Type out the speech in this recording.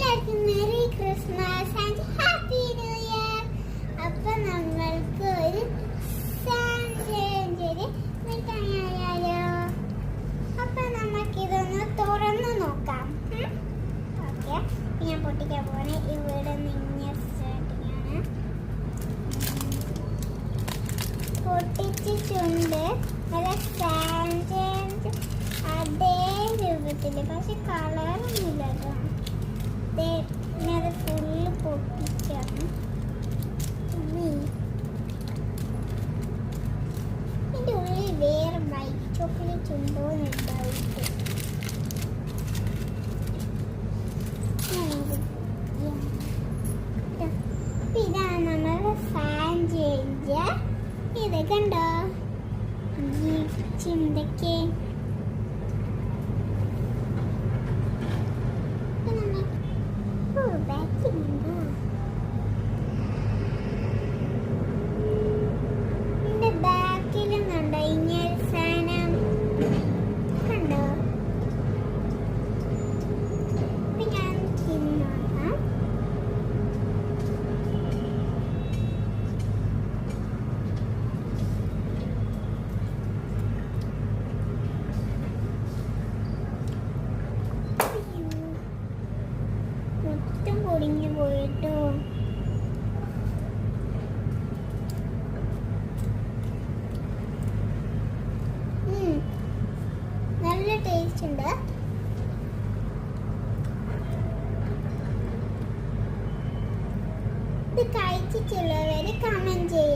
എല്ലാവർക്കും merry Christmas and happy new year. അപ്പൊ നമ്മൾക്ക് ഒരു സാൻഡേഞ്ച് മിഠായിയായാലോ? അപ്പൊ നമുക്കിതൊന്ന് തുറന്നു നോക്കാം. ഓക്കെ, ഞാൻ പൊട്ടിക്കാൻ പോണേ. ഇവിടെ നിന്ന് സ്റ്റാർട്ടിങ്ങാണ്. പൊട്ടിച്ചിട്ടുണ്ട്. നല്ല സാൻഡേഞ്ച് അതേ രൂപത്തില്, പക്ഷെ കളറൊന്നുമില്ല കേട്ടോ. അത് ഫുള്ള് പൊട്ടിക്കാണ്. ഇതിൻ്റെ ഉള്ളിൽ വേറെ വൈറ്റ് ചോക്ലേറ്റ് ഉണ്ടോ എന്നുണ്ടായിട്ട്. ഇതാണ് നമ്മുടെ സാൻഡേഞ്ച്. ഇത് കണ്ടോ, ചിന്തക്ക് ബാക്കിലും കണ്ടോ ഇങ്ങനെ സാധനം കണ്ടോ. ഞാൻ തിന്നോക്കാം. മൊത്തം പൊടിഞ്ഞു പോയിട്ടോ. നല്ല ടേസ്റ്റ് ഉണ്ട്. ഇത് കഴിച്ചിട്ടുള്ളവര് കമന്റ് ചെയ്യാം.